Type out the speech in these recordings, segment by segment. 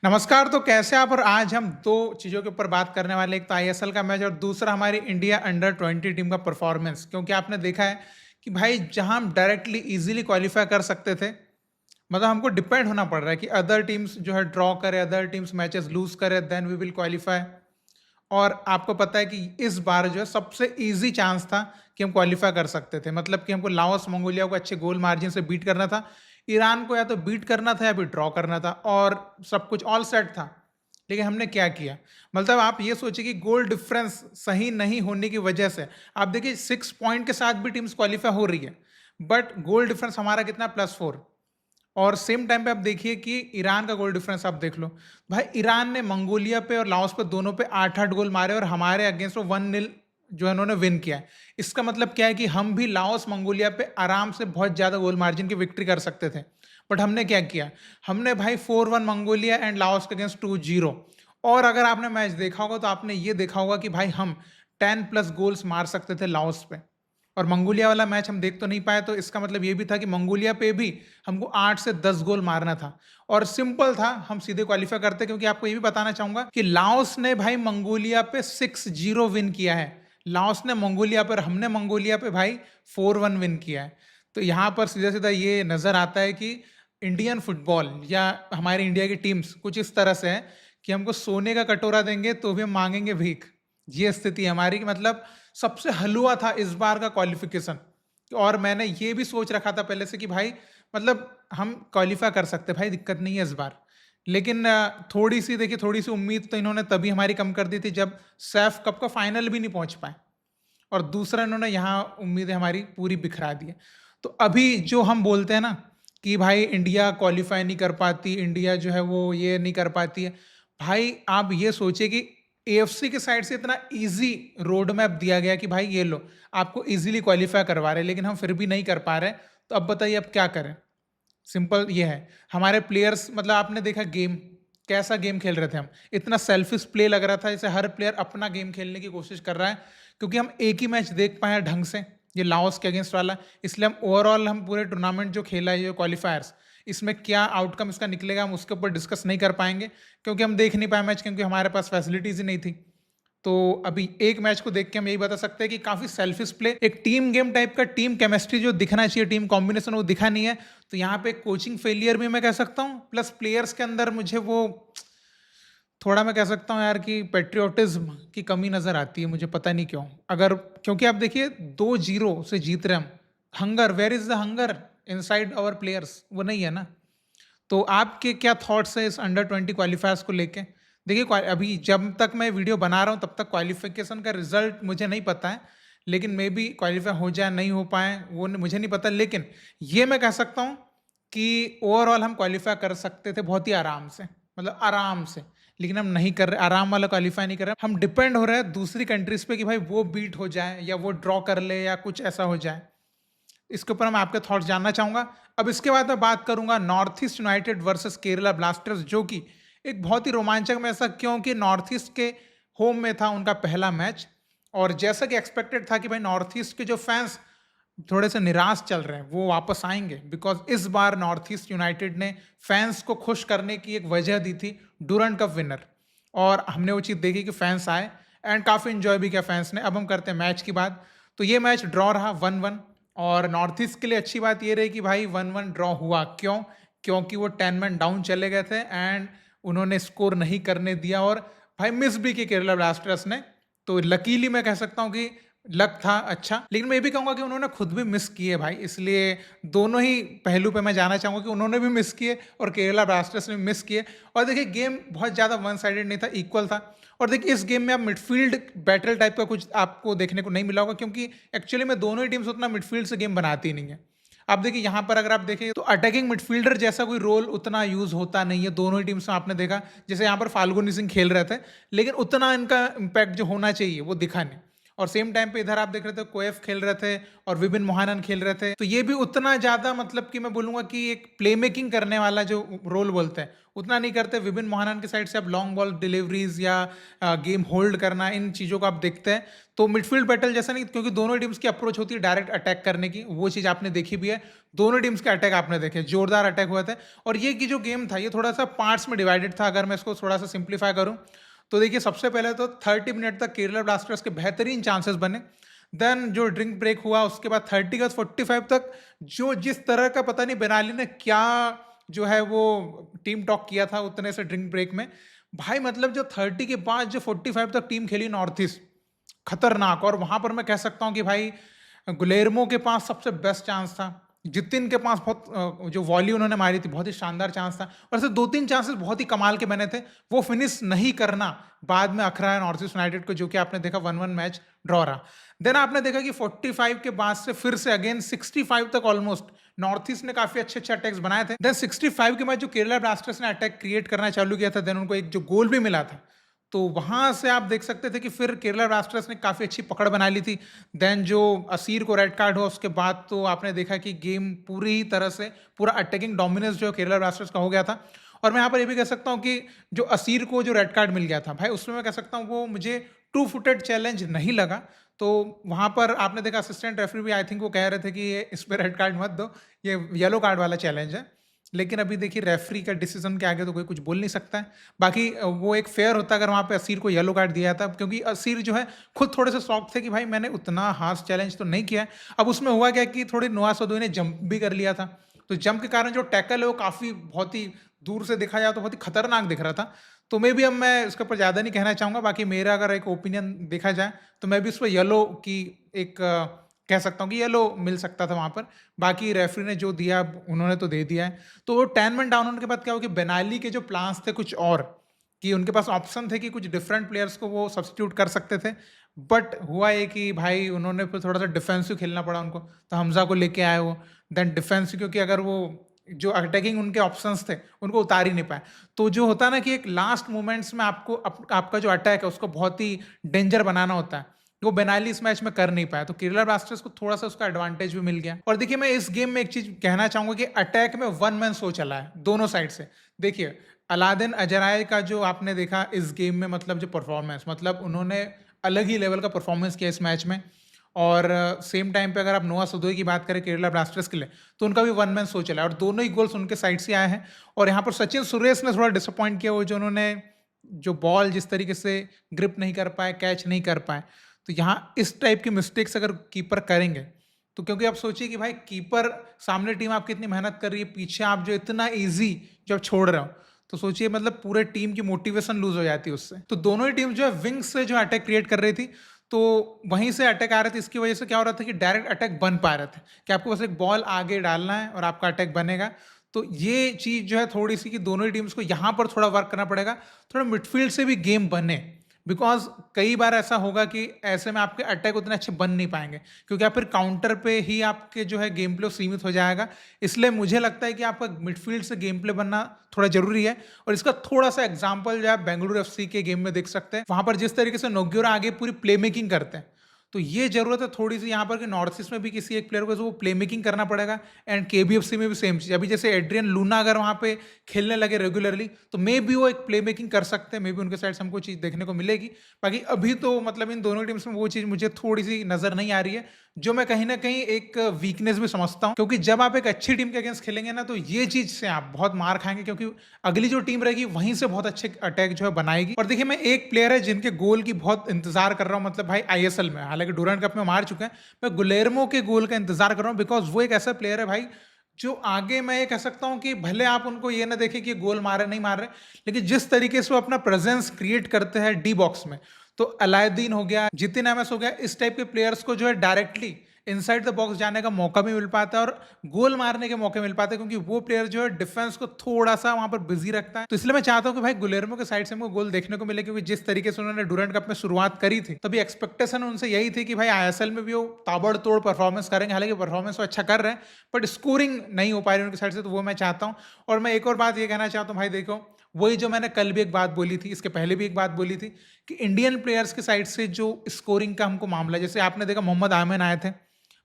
नमस्कार। तो कैसे आप? और आज हम दो चीज़ों के ऊपर बात करने वाले हैं। एक तो आईएसएल का मैच और दूसरा हमारी इंडिया अंडर 20 टीम का परफॉर्मेंस। क्योंकि आपने देखा है कि भाई जहां हम डायरेक्टली इजीली क्वालिफाई कर सकते थे, मतलब हमको डिपेंड होना पड़ रहा है कि अदर टीम्स जो है ड्रॉ करे, अदर टीम्स मैचेस लूज करे, देन वी विल क्वालिफाई। और आपको पता है कि इस बार जो है सबसे इजी चांस था कि हम क्वालिफाई कर सकते थे। मतलब कि हमको लाओस मंगोलिया को अच्छे गोल मार्जिन से बीट करना था, ईरान को या तो बीट करना था या फिर ड्रॉ करना था, और सब कुछ ऑल सेट था। लेकिन हमने क्या किया? मतलब आप ये सोचिए कि गोल डिफरेंस सही नहीं होने की वजह से आप देखिए 6 पॉइंट के साथ भी टीम्स क्वालिफाई हो रही है, बट गोल डिफरेंस हमारा कितना? +4। और सेम टाइम पे आप देखिए कि ईरान का गोल डिफरेंस आप देख लो। भाई ईरान ने मंगोलिया पे और लाओस पे दोनों पे 8-8 गोल मारे और हमारे अगेंस्ट वो 1-0 जो है उन्होंने विन किया है। इसका मतलब क्या है कि हम भी लाओस मंगोलिया पे आराम से बहुत ज़्यादा गोल मार्जिन की विक्ट्री कर सकते थे। बट हमने क्या किया? हमने भाई 4-1 मंगोलिया एंड लाओस के अगेंस्ट 2-0। और अगर आपने मैच देखा होगा तो आपने ये देखा होगा कि भाई हम 10+ गोल्स मार सकते थे लाओस पे। और मंगोलिया वाला मैच हम देख तो नहीं पाए, तो इसका मतलब ये भी था कि मंगोलिया पे भी हमको 8 से 10 गोल मारना था। और सिंपल था, हम सीधे क्वालिफाई करते। क्योंकि आपको ये भी बताना चाहूंगा कि लाओस ने भाई मंगोलिया पे 6-0 विन किया है। लाओस ने मंगोलिया पर, हमने मंगोलिया पे भाई 4-1 विन किया है। तो यहाँ पर सीधा सीधा ये नजर आता है कि इंडियन फुटबॉल या हमारी इंडिया की टीम्स कुछ इस तरह से है कि हमको सोने का कटोरा देंगे तो भी हम मांगेंगे भीख। ये स्थिति है हमारी कि मतलब सबसे हलवा था इस बार का क्वालिफिकेशन। और मैंने ये भी सोच रखा था पहले से कि भाई मतलब हम क्वालिफाई कर सकते, भाई दिक्कत नहीं है इस बार। लेकिन थोड़ी सी देखिए, थोड़ी सी उम्मीद तो इन्होंने तभी हमारी कम कर दी थी जब सैफ कप का फाइनल भी नहीं पहुंच पाए। और दूसरा इन्होंने यहाँ उम्मीदें हमारी पूरी बिखरा दी है। तो अभी जो हम बोलते हैं ना कि भाई इंडिया क्वालिफाई नहीं कर पाती, इंडिया जो है वो ये नहीं कर पाती है। भाई आप ये सोचिए कि एएफसी के साइड से इतना इजी रोड मैप दिया गया कि भाई ये लो, आपको इजीली क्वालिफाई करवा रहे हैं, लेकिन हम फिर भी नहीं कर पा रहे। तो अब बताइए अब क्या करें? सिंपल ये है, हमारे प्लेयर्स, मतलब आपने देखा गेम, कैसा गेम खेल रहे थे हम। इतना सेल्फिश प्ले लग रहा था, जैसे हर प्लेयर अपना गेम खेलने की कोशिश कर रहा है। क्योंकि हम एक ही मैच देख पाए हैं ढंग से, ये लाओस के अगेंस्ट वाला। इसलिए हम ओवरऑल, हम पूरे टूर्नामेंट जो खेला है, ये क्वालिफायर्स, इसमें क्या आउटकम इसका निकलेगा हम उसके ऊपर डिस्कस नहीं कर पाएंगे। क्योंकि हम देख नहीं पाए मैच, क्योंकि हमारे पास फैसिलिटीज ही नहीं थी। तो अभी एक मैच को देख के हम यही बता सकते हैं कि काफी सेल्फिश प्ले, एक टीम गेम टाइप का, टीम केमिस्ट्री जो दिखना चाहिए, टीम कॉम्बिनेशन, वो दिखा नहीं है। तो यहाँ पे कोचिंग फेलियर भी मैं कह सकता हूँ, प्लस प्लेयर्स के अंदर मुझे वो थोड़ा, मैं कह सकता हूँ यार कि पेट्रियोटिज्म की कमी नजर आती है मुझे, पता नहीं क्यों। अगर, क्योंकि आप देखिए 2-0 से जीत रहे हम, hunger, where is the hunger inside our players? वो नहीं है ना। तो आपके क्या थॉट्स है इस अंडर 20 क्वालिफायर्स को लेके? देखिए अभी जब तक मैं वीडियो बना रहा हूँ तब तक क्वालिफिकेशन का रिजल्ट मुझे नहीं पता है। लेकिन मे बी क्वालिफाई हो जाए, नहीं हो पाए, वो मुझे नहीं पता। लेकिन ये मैं कह सकता हूँ कि ओवरऑल हम क्वालिफाई कर सकते थे बहुत ही आराम से, मतलब आराम से। लेकिन हम नहीं कर रहे, आराम वाला क्वालिफाई नहीं कर रहे। हम डिपेंड हो रहे हैं दूसरी कंट्रीज पे कि भाई वो बीट हो जाए या वो ड्रॉ कर ले या कुछ ऐसा हो जाए। इसके ऊपर मैं आपके थॉट्स जानना चाहूंगा। अब इसके बाद मैं बात करूंगा north east United versus Kerala blasters, जो कि एक बहुत ही रोमांचक मैच था। क्योंकि नॉर्थ ईस्ट के होम में था उनका पहला मैच। और जैसा कि एक्सपेक्टेड था कि भाई नॉर्थ ईस्ट के जो फैंस थोड़े से निराश चल रहे हैं वो वापस आएंगे, बिकॉज इस बार नॉर्थ ईस्ट यूनाइटेड ने फैंस को खुश करने की एक वजह दी थी, डूरंड कप विनर। और हमने वो चीज़ देखी कि फैंस आए एंड काफ़ी इंजॉय भी किया फैंस ने। अब हम करते हैं मैच की बात। तो ये मैच ड्रॉ रहा 1-1। और नॉर्थ ईस्ट के लिए अच्छी बात ये रही कि भाई 1-1 ड्रॉ हुआ। क्यों? क्योंकि वो 10 मैन डाउन चले गए थे एंड उन्होंने स्कोर नहीं करने दिया, और भाई मिस भी की केरला ब्लास्टर्स ने। तो लकीली मैं कह सकता हूँ कि लक था अच्छा। लेकिन मैं ये भी कहूंगा कि उन्होंने खुद भी मिस किए भाई, इसलिए दोनों ही पहलू पे मैं जाना चाहूंगा कि उन्होंने भी मिस किए और केरला ब्लास्टर्स ने मिस किए। और देखिए गेम बहुत ज़्यादा वन साइडेड नहीं था, इक्वल था। और देखिए इस गेम में आप मिडफील्ड बैटल टाइप का कुछ आपको देखने को नहीं मिला होगा, क्योंकि एक्चुअली में दोनों ही टीम्स उतना मिडफील्ड से गेम बनाती नहीं है। आप देखिए यहाँ पर अगर आप देखें तो अटैकिंग मिडफील्डर जैसा कोई रोल उतना यूज होता नहीं है दोनों ही टीम्स में। आपने देखा जैसे यहाँ पर फाल्गुनी सिंह खेल रहे थे, लेकिन उतना इनका इम्पैक्ट जो होना चाहिए वो दिखा नहीं। और सेम टाइम पे इधर आप देख रहे थे कोएफ खेल रहे थे और विपिन मोहनन खेल रहे थे, तो ये भी उतना ज़्यादा मतलब कि मैं बोलूँगा कि एक प्ले मेकिंग करने वाला जो रोल बोलते हैं उतना नहीं करते। विपिन मोहनन की साइड से आप लॉन्ग बॉल डिलीवरीज या गेम होल्ड करना, इन चीज़ों को आप देखते हैं। तो मिडफील्ड बैटल जैसा नहीं, क्योंकि दोनों टीम्स की अप्रोच होती है डायरेक्ट अटैक करने की, वो चीज़ आपने देखी भी है। दोनों टीम्स के अटैक आपने देखे, जोरदार अटैक हुए थे। और ये कि जो गेम था ये थोड़ा सा पार्ट्स में डिवाइडेड था। अगर मैं इसको थोड़ा सा सिंप्लीफाई करूँ तो देखिए, सबसे पहले तो 30 मिनट तक केरला ब्लास्टर्स के बेहतरीन चांसेस बने। देन जो ड्रिंक ब्रेक हुआ उसके बाद 30 का 45 तक जो जिस तरह का पता नहीं बेनाली ने क्या जो है वो टीम टॉक किया था उतने से ड्रिंक ब्रेक में, भाई मतलब जो 30 के बाद जो 45 तक टीम खेली नॉर्थ ईस्ट, खतरनाक। और वहां पर मैं कह सकता हूं कि भाई गुलेरमो के पास सबसे बेस्ट चांस था, जितिन के पास बहुत जो वॉली उन्होंने मारी थी बहुत ही शानदार चांस था, और ऐसे 2-3 चांसेस बहुत ही कमाल के बने थे। वो फिनिश नहीं करना बाद में अखरा है नॉर्थ ईस्ट यूनाइटेड को, जो कि आपने देखा 1-1 मैच ड्रॉ रहा। देन आपने देखा कि 45 के बाद से फिर से अगेन 65 तक ऑलमोस्ट नॉर्थ ईस्ट ने काफी अच्छे अच्छे अटैक्स बनाए थे। देन 65 के बाद जो केरला ब्लास्टर्स ने अटैक क्रिएट करना चालू किया था, देन उनको एक जो गोल भी मिला था, तो वहां से आप देख सकते थे कि फिर केरला ब्लास्टर्स ने काफी अच्छी पकड़ बना ली थी। देन जो असीर को रेड कार्ड हुआ उसके बाद तो आपने देखा कि गेम पूरी तरह से पूरा अटैकिंग डोमिनेंस जो केरला ब्लास्टर्स का हो गया था। और मैं यहाँ पर ये भी कह सकता हूँ कि जो असीर को जो रेड कार्ड मिल गया था भाई, उसमें मैं कह सकता हूँ वो मुझे टू फुटेड चैलेंज नहीं लगा। तो वहां पर आपने देखा असिस्टेंट रेफरी भी आई थिंक वो कह रहे थे कि ये इस पर रेड कार्ड मत दो, ये येलो कार्ड वाला चैलेंज है। लेकिन अभी देखिए रेफरी का डिसीजन के आगे तो कोई कुछ बोल नहीं सकता है। बाकी वो एक फेयर होता अगर वहाँ पे असीर को येलो कार्ड दिया था, क्योंकि असीर जो है खुद थोड़े से शॉक थे कि भाई मैंने उतना हार्श चैलेंज तो नहीं किया है। अब उसमें हुआ क्या कि थोड़ी नवाज सदोई ने जंप भी कर लिया था, तो जंप के कारण जो टैकल है वो काफ़ी बहुत ही दूर से दिखा जाए तो बहुत ही खतरनाक दिख रहा था। तो मे भी अब मैं इसके ऊपर ज़्यादा नहीं कहना चाहूँगा। बाकी मेरा अगर एक ओपिनियन देखा जाए तो मैं भी उस पर येलो की एक कह सकता हूँ कि येलो मिल सकता था वहाँ पर। बाकी रेफरी ने जो दिया उन्होंने तो दे दिया है। तो वो 10 मैन डाउन होने के बाद क्या हो कि बेनाली के जो प्लान्स थे कुछ और, कि उनके पास ऑप्शन थे कि कुछ डिफरेंट प्लेयर्स को वो सब्स्टिट्यूट कर सकते थे। बट हुआ ये कि भाई उन्होंने फिर थोड़ा सा डिफेंसिव खेलना पड़ा उनको, तो हमजा को लेके आए वो। देन डिफेंसिव, क्योंकि अगर वो जो अटैकिंग उनके ऑप्शंस थे उनको उतार ही नहीं पाए। तो जो होता है ना कि एक लास्ट मोमेंट्स में आपको आपका जो अटैक है उसको बहुत ही डेंजर बनाना होता है, वो बेनाली इस मैच में कर नहीं पाया। तो केरला ब्लास्टर्स को थोड़ा सा उसका एडवांटेज भी मिल गया। और देखिए मैं इस गेम में एक चीज कहना चाहूंगा कि अटैक में वन मैन शो चला है दोनों साइड से। देखिए अलादीन अजराय का जो आपने देखा इस गेम में, मतलब जो परफॉर्मेंस, मतलब उन्होंने अलग ही लेवल का परफॉर्मेंस किया इस मैच में। और सेम टाइम पे अगर आप नोआ सदोई की बात करें केरला ब्लास्टर्स के लिए, तो उनका भी वन मैन शो चला है और दोनों ही गोल्स उनके साइड से आए हैं। और यहाँ पर सचिन सुरेश ने थोड़ा डिसअपॉइंट किया, वो जो उन्होंने जो बॉल जिस तरीके से ग्रिप नहीं कर पाए, कैच नहीं कर पाए। तो यहाँ इस टाइप की मिस्टेक्स अगर कीपर करेंगे तो, क्योंकि आप सोचिए कि भाई कीपर सामने टीम आपकी इतनी मेहनत कर रही है, पीछे आप जो इतना इजी जो आप छोड़ रहे हो, तो सोचिए मतलब पूरे टीम की मोटिवेशन लूज हो जाती है उससे। तो दोनों ही टीम जो है विंग से जो अटैक क्रिएट कर रही थी, तो वहीं से अटैक आ रहे थे। इसकी वजह से क्या हो रहा था कि डायरेक्ट अटैक बन पा रहे थे, कि आपको बस एक बॉल आगे डालना है और आपका अटैक बनेगा। तो ये चीज जो है थोड़ी सी कि दोनों ही टीम्स को यहाँ पर थोड़ा वर्क करना पड़ेगा, थोड़ा मिडफील्ड से भी गेम बने। बिकॉज कई बार ऐसा होगा कि ऐसे में आपके अटैक उतने अच्छे बन नहीं पाएंगे, क्योंकि आप फिर काउंटर पे ही आपके जो है गेम प्ले सीमित हो जाएगा। इसलिए मुझे लगता है कि आपका मिडफील्ड से गेम प्ले बनना थोड़ा जरूरी है। और इसका थोड़ा सा एग्जाम्पल जो है बेंगलुरु एफसी के गेम में देख सकते हैं। वहां पर जिस तरीके से नोग्योरा आगे पूरी प्ले मेकिंग करते हैं, तो ये जरूरत है थोड़ी सी यहाँ पर कि नॉर्थ ईस्ट में भी किसी एक प्लेयर को वो प्ले मेकिंग करना पड़ेगा। एंड केबीएफसी में भी सेम चीज, अभी जैसे एड्रियन लूना अगर वहाँ पे खेलने लगे रेगुलरली, तो मे भी वो एक प्ले मेकिंग कर सकते हैं, मे भी उनके साइड से हमको चीज देखने को मिलेगी। बाकी अभी तो मतलब इन दोनों टीम्स में वो चीज मुझे थोड़ी सी नजर नहीं आ रही है, जो मैं कहीं ना कहीं एक वीकनेस भी समझता हूँ। क्योंकि जब आप एक अच्छी टीम के अगेंस्ट खेलेंगे ना, तो ये चीज से आप बहुत मार खाएंगे, क्योंकि अगली जो टीम रहेगी वहीं से बहुत अच्छे अटैक जो है बनाएगी। और देखिए मैं एक प्लेयर है जिनके गोल की बहुत इंतजार कर रहा हूँ, मतलब भाई आईएसएल में, हालांकि डूरांड कप में मार चुके हैं, मैं गुलेरमो के गोल का इंतजार कर रहा हूँ। बिकॉज वो एक ऐसा प्लेयर है भाई जो आगे मैं ये कह सकता हूं कि भले आप उनको ये ना देखें कि गोल मारे नहीं मार रहे, लेकिन जिस तरीके से वो अपना प्रेजेंस क्रिएट करते हैं डी बॉक्स में, तो अलाउद्दीन हो गया, जितिन एमएस हो गया, इस टाइप के प्लेयर्स को जो है डायरेक्टली इनसाइड द बॉक्स जाने का मौका भी मिल पाता है और गोल मारने के मौके मिल पाते हैं, क्योंकि वो प्लेयर जो है डिफेंस को थोड़ा सा वहां पर बिजी रखता है। तो इसलिए मैं चाहता हूं कि भाई गुलेरमो के साइड से हमको गोल देखने को मिले, क्योंकि जिस तरीके से उन्होंने डूरांड कप में शुरुआत करी थी, तभी एक्सपेक्टेशन उनसे यही थी कि भाई आईएसएल में भी वो ताबड़तोड़ परफॉर्मेंस करेंगे। हालांकि परफॉर्मेंस वो अच्छा कर रहे हैं, बट स्कोरिंग नहीं हो पा रही उनकी साइड से, तो वो मैं चाहता हूँ। और मैं एक और बात ये कहना चाहता हूँ भाई, देखो वही जो मैंने कल भी एक बात बोली थी, इसके पहले भी एक बात बोली थी कि इंडियन प्लेयर्स की साइड से जो स्कोरिंग का हमको मामला, जैसे आपने देखा मोहम्मद आयमन आए थे,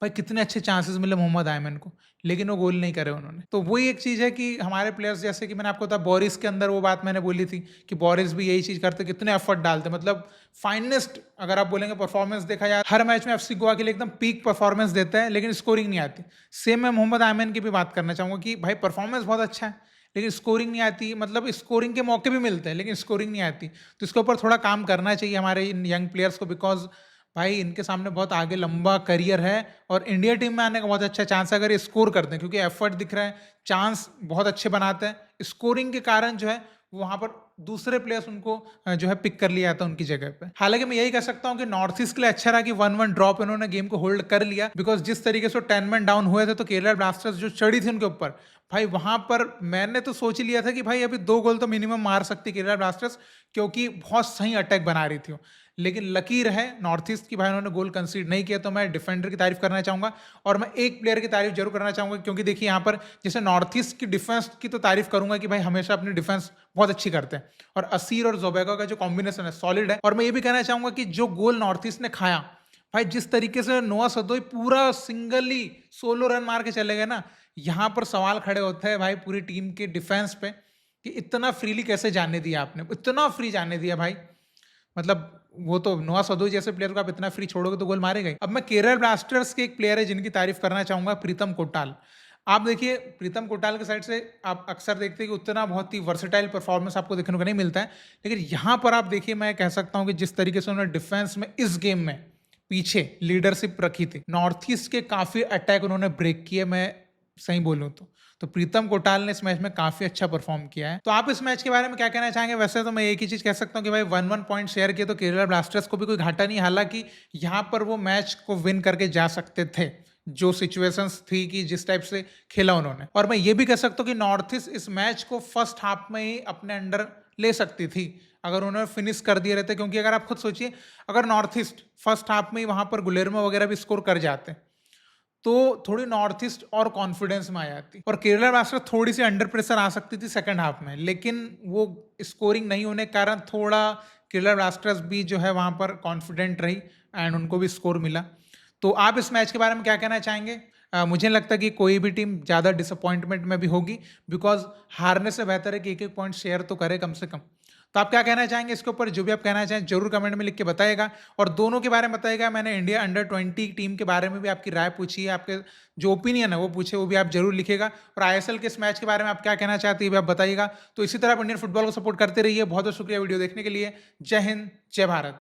भाई कितने अच्छे चांसेस मिले मोहम्मद आयमन को, लेकिन वो गोल नहीं करे उन्होंने। तो वही एक चीज़ है कि हमारे प्लेयर्स, जैसे कि मैंने आपको बताया बोरिस के अंदर वो बात मैंने बोली थी कि बोरिस भी यही चीज़ करते, कितने एफर्ट डालते, मतलब फाइनेस्ट अगर आप बोलेंगे परफॉर्मेंस देखा जाए हर मैच में एफसी गोवा के लिए एकदम पीक परफॉर्मेंस देता है, लेकिन स्कोरिंग नहीं आती। सेम मैं मोहम्मद आयमन की भी बात करना चाहूँगा कि भाई परफॉर्मेंस बहुत अच्छा है लेकिन स्कोरिंग नहीं आती, मतलब स्कोरिंग के मौके भी मिलते हैं लेकिन स्कोरिंग नहीं आती। तो इसके ऊपर थोड़ा काम करना चाहिए हमारे इन यंग प्लेयर्स को, बिकॉज भाई इनके सामने बहुत आगे लंबा करियर है और इंडिया टीम में आने का बहुत अच्छा चांस है अगर ये स्कोर करते हैं, क्योंकि एफर्ट दिख रहा है, चांस बहुत अच्छे बनाते हैं, स्कोरिंग के कारण जो है वहां पर दूसरे प्लेयर्स उनको जो है पिक कर लिया जाता है उनकी जगह पे। हालांकि मैं यही कह सकता हूँ कि नॉर्थ ईस्ट के लिए अच्छा रहा कि 1-1 ड्रॉप इन्होंने गेम को होल्ड कर लिया, बिकॉज जिस तरीके से 10 मैन डाउन हुए थे तो केरला ब्लास्टर्स जो चढ़ी थी उनके ऊपर, भाई वहां पर मैंने तो सोच ही लिया था कि भाई अभी 2 गोल तो मिनिमम मार सकती केरला ब्लास्टर्स, क्योंकि बहुत सही अटैक बना रही थी वो। लेकिन लकीर है नॉर्थ ईस्ट की, भाई उन्होंने गोल कंसीड नहीं किया। तो मैं डिफेंडर की तारीफ करना चाहूंगा और मैं एक प्लेयर की तारीफ जरूर करना चाहूंगा, क्योंकि देखिए यहाँ पर जैसे नॉर्थ ईस्ट की डिफेंस की तो तारीफ करूंगा कि भाई हमेशा अपनी डिफेंस बहुत अच्छी करते हैं और असीर और जोबेगा का जो कॉम्बिनेशन है सॉलिड है। और मैं ये भी कहना चाहूंगा कि जो गोल नॉर्थ ईस्ट ने खाया, भाई जिस तरीके से नोआ सदोई पूरा सिंगली सोलो रन मार के चले गए ना, यहाँ पर सवाल खड़े होते हैं भाई पूरी टीम के डिफेंस पे कि इतना फ्रीली कैसे जाने दिया आपने, इतना फ्री जाने दिया भाई। मतलब वो तो नोआ सदोई जैसे प्लेयर को आप इतना फ्री छोड़ोगे तो गोल मारेगा ही। अब मैं केरल ब्लास्टर्स के एक प्लेयर है जिनकी तारीफ करना चाहूंगा, प्रीतम कोटाल। आप देखिए प्रीतम कोटाल के साइड से आप अक्सर देखते हैं कि उतना बहुत ही वर्सेटाइल परफॉर्मेंस आपको देखने को नहीं मिलता है, लेकिन यहाँ पर आप देखिए मैं कह सकता हूँ कि जिस तरीके से उन्होंने डिफेंस में इस गेम में पीछे लीडरशिप रखी थी, नॉर्थ ईस्ट के काफी अटैक उन्होंने ब्रेक किए, मैं सही बोलूं तो प्रीतम कोटाल ने इस मैच में काफी अच्छा परफॉर्म किया है। तो आप इस मैच के बारे में क्या कहना चाहेंगे? वैसे तो मैं एक ही चीज कह सकता हूँ कि भाई 1-1 पॉइंट शेयर किए तो केरला ब्लास्टर्स को भी कोई घाटा नहीं, हालांकि यहाँ पर वो मैच को विन करके जा सकते थे जो सिचुएशंस थी कि जिस टाइप से खेला उन्होंने। और मैं ये भी कह सकता हूँ कि नॉर्थ ईस्ट इस मैच को फर्स्ट हाफ में ही अपने अंडर ले सकती थी अगर उन्होंने फिनिश कर दिए रहते, क्योंकि अगर आप खुद सोचिए अगर नॉर्थ ईस्ट फर्स्ट हाफ में ही वहां पर गुलेरमो वगैरह भी स्कोर कर जाते तो थोड़ी नॉर्थ ईस्ट और कॉन्फिडेंस में आ जाती और केरला ब्लास्टर्स थोड़ी सी अंडर प्रेशर आ सकती थी सेकंड हाफ में, लेकिन वो स्कोरिंग नहीं होने के कारण थोड़ा केरला ब्लास्टर्स भी जो है वहां पर कॉन्फिडेंट रही एंड उनको भी स्कोर मिला। तो आप इस मैच के बारे में क्या कहना चाहेंगे? मुझे नहीं लगता कि कोई भी टीम ज़्यादा डिसअपॉइंटमेंट में भी होगी, बिकॉज हारने से बेहतर है कि एक एक पॉइंट शेयर तो करे कम से कम। तो आप क्या कहना चाहेंगे इसके ऊपर? जो भी आप कहना चाहें जरूर कमेंट में लिख के बताइएगा और दोनों के बारे में बताइएगा। मैंने इंडिया अंडर 20 टीम के बारे में भी आपकी राय पूछी है, आपके जो ओपिनियन है वो पूछे, वो भी आप जरूर लिखेगा। और आईएसएल के इस मैच के बारे में आप क्या कहना चाहते हैं भी आप बताइएगा। तो इसी तरह आप इंडियन फुटबॉल को सपोर्ट करते रहिए। बहुत बहुत शुक्रिया वीडियो देखने के लिए। जय हिंद, जय भारत।